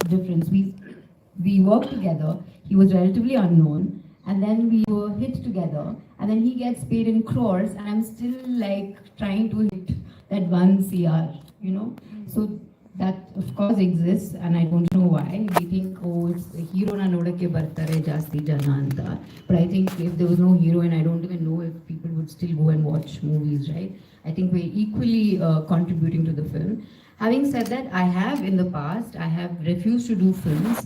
difference. We worked together. He was relatively unknown, and then we were hit together. And then he gets paid in crores, and I'm still like trying to hit that 1 CR. You know, so that of course exists, and I don't know why. We think, oh, it's the hero na nodake bartare jasti jana anta. But I think if there was no heroine, I don't even know if people would still go and watch movies, right? I think we're equally contributing to the film. Having said that, I have in the past, I have refused to do films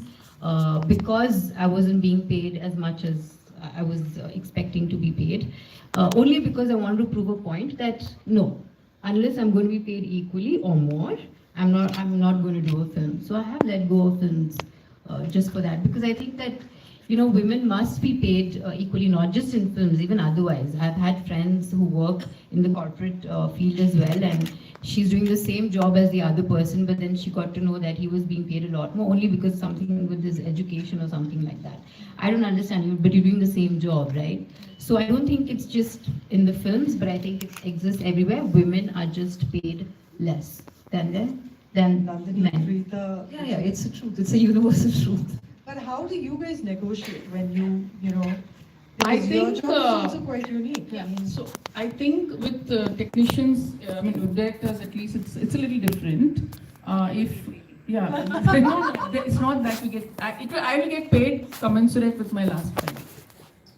because I wasn't being paid as much as I was expecting to be paid. Only because I want to prove a point that no, unless I'm going to be paid equally or more, I'm not going to do a film. So I have let go of films just for that, because I think that women must be paid equally, not just in films, even otherwise. I've had friends who work in the corporate field as well, and she's doing the same job as the other person, but then she got to know that he was being paid a lot more only because something with his education or something like that. I don't understand you, but you're doing the same job, right? So I don't think it's just in the films, but I think it exists everywhere. Women are just paid less than men. Yeah, it's the truth. It's a universal truth. But how do you guys negotiate when you know? I Because your think, job is also quite unique. Yeah. I mean, So I think with technicians, I mean with directors at least, it's a little different. If yeah, no, it's not that we get. I will get paid commensurate with my last film.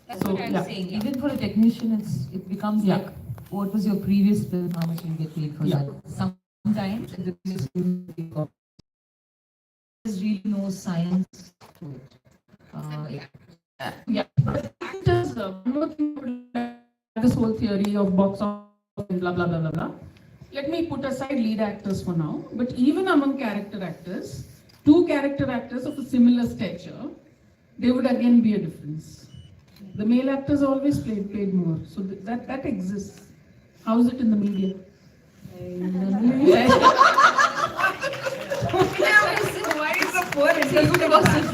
That's So, what I'm yeah. saying. Even for a technician, it becomes Yeah. like, what was your previous film? How much you get paid for Yeah. that? Sometimes in the previous film, there's really no science to it. Yeah, but actors, one more thing, this whole theory of box office and blah blah blah blah blah. Let me put aside lead actors for now. But even among character actors, two character actors of a similar stature, there would again be a difference. The male actors always paid more, so that exists. How is it in the media? Why is the poor interview gossip?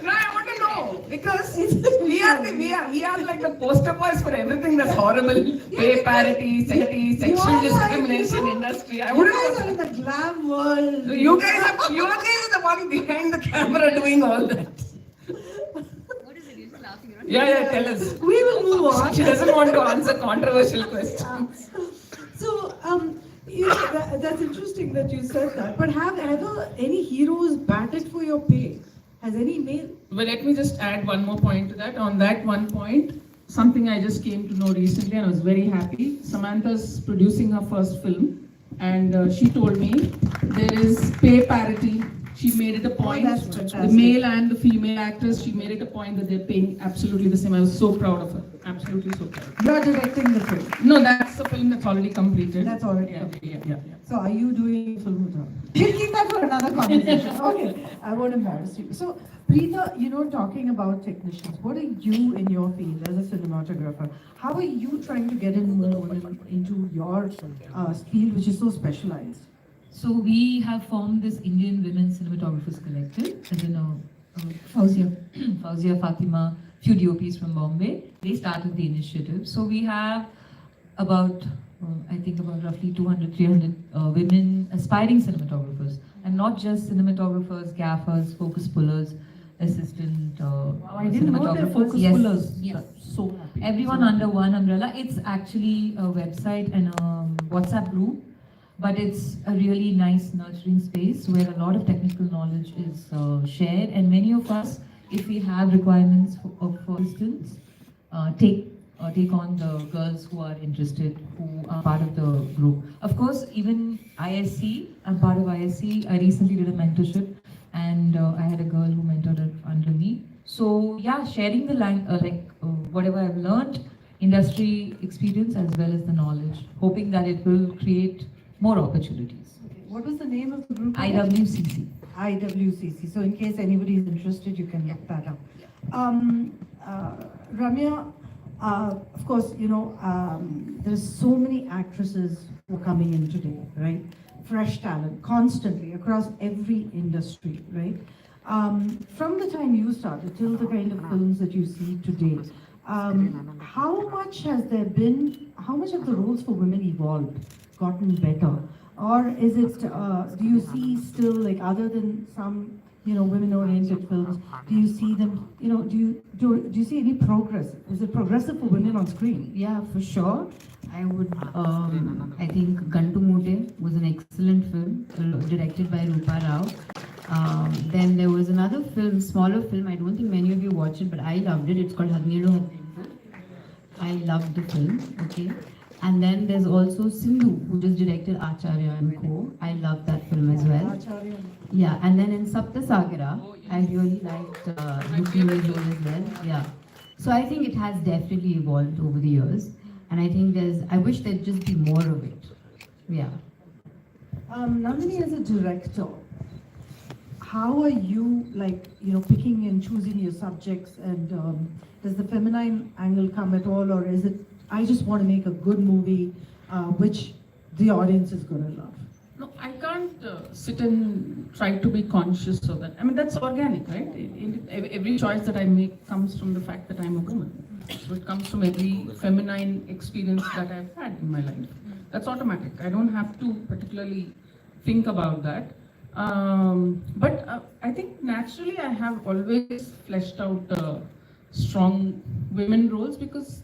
No, I want to know because we are like the poster boys for everything that's horrible. Pay parity, sexual discrimination industry. I you want guys to are know. in the glam world. You guys are the one behind the camera doing all that. What is it? You're just laughing around. Yeah, tell us. We will move on. She doesn't want to answer controversial questions. So, that's interesting that you said that. But have ever any heroes batted for your pay? Has any male? Well, let me just add one more point to that. On that one point, something I just came to know recently and I was very happy. Samantha's producing her first film, and she told me there is pay parity. She made it a point. that's fantastic. The male and the female actors, she made it a point that they're paying absolutely the same. I was so proud of her. Absolutely so proud. You're directing the film. No, that's the film that's already completed. That's already Yeah, completed. yeah. So, are you doing film with her? We'll keep that for another conversation. Okay, I won't embarrass you. So, Preeta, talking about technicians, what are you in your field as a cinematographer? How are you trying to get in more into your field, which is so specialized? So we have formed this Indian Women Cinematographers Collective, as in Fauzia, Fatima, few DOPs from Bombay. They started the initiative. So we have about roughly 200, 300 women aspiring cinematographers, and not just cinematographers, gaffers, focus pullers, assistant I didn't know they're cinematographers. focus Yes, pullers. yes. So happy. Everyone under one umbrella. It's actually a website and a WhatsApp group, but it's a really nice nurturing space where a lot of technical knowledge is shared, and many of us, if we have requirements for assistance, take on the girls who are interested, who are part of the group. Of course, even ISC, I'm part of ISC. I recently did a mentorship, and I had a girl who mentored under me. So yeah, sharing the whatever I've learned, industry experience as well as the knowledge, hoping that it will create more opportunities. What was the name of the group? IWCC. IWCC. So in case anybody is interested, you can look that up. Ramya, of course, there's so many actresses who are coming in today, right? Fresh talent, constantly, across every industry, right? From the time you started till the kind of films that you see today, how much have the roles for women evolved, gotten better? Or is it, do you see still, like, other than some women-oriented films, do you see them, do you see any progress? Is it progressive for women on screen? Yeah, for sure. I would, I think Gantu Mote was an excellent film, directed by Rupa Rao. Then there was another film, smaller film, I don't think many of you watched it, but I loved it. It's called Hagnilu Hagnindu. I loved the film, okay. And then there's also Sindhu, who just directed Acharya and Co. I love that film as well. Acharya. Yeah, and then in Sapta Sagara, I really liked Rukmini's role as well. Yeah. So I think it has definitely evolved over the years. And I think I wish there'd just be more of it. Yeah. Nandini, as a director, how are you, picking and choosing your subjects, and does the feminine angle come at all, or is it, I just want to make a good movie which the audience is going to love? No, I can't sit and try to be conscious of that. I mean, that's organic, right? Every choice that I make comes from the fact that I'm a woman. So it comes from every feminine experience that I've had in my life. That's automatic. I don't have to particularly think about that. But I think naturally I have always fleshed out strong women roles because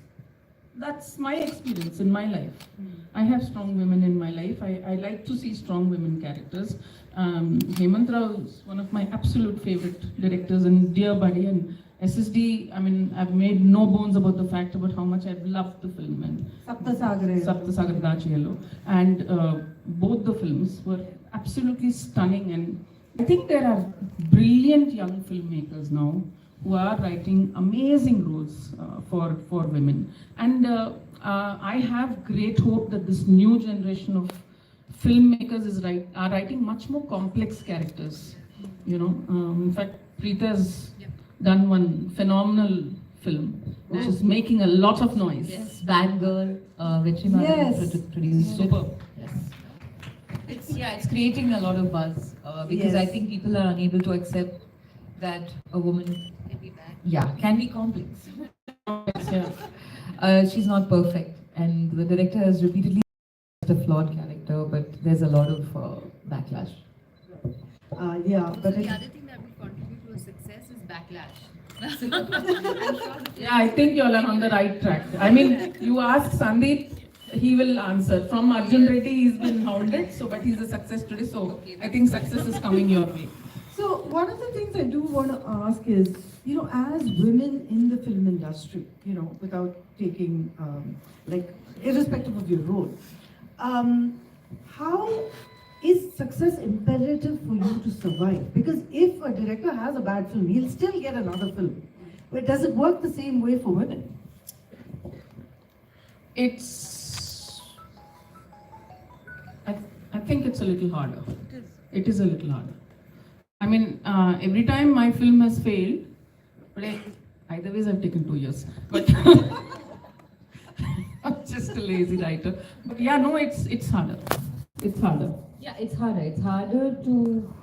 that's my experience in my life. I have strong women in my life. I like to see strong women characters. Hemant Rao is one of my absolute favorite directors and dear buddy, and SSD, I mean, I've made no bones about the fact about how much I've loved the film, and Sapta Sagara Dachiyalo. And both the films were absolutely stunning, and I think there are brilliant young filmmakers now who are writing amazing roles for women. And I have great hope that this new generation of filmmakers are writing much more complex characters. In fact, Preeta has done one phenomenal film, which is making a lot of noise. Yes, Bad Girl, which Yes. produced. Superb. Yes. It's creating a lot of buzz because I Yes. think people are unable to accept that a woman can be complex. Yeah. She's not perfect, and the director has repeatedly a flawed character, but there's a lot of backlash. But The other thing that will contribute to a success is backlash. Yeah, I think you all are on the right track. I mean, you ask Sandeep, he will answer. From Arjun Reddy, he's been hounded, but he's a success today. So I think success is coming your way. So one of the things I do want to ask is, as women in the film industry, without taking, irrespective of your role, how is success imperative for you to survive? Because if a director has a bad film, he'll still get another film. But does it work the same way for women? I think it's a little harder. It is a little harder. I mean, every time my film has failed, but either ways I've taken 2 years. But I'm just a lazy writer. But yeah, no, it's harder. It's harder. Yeah, it's harder. It's harder to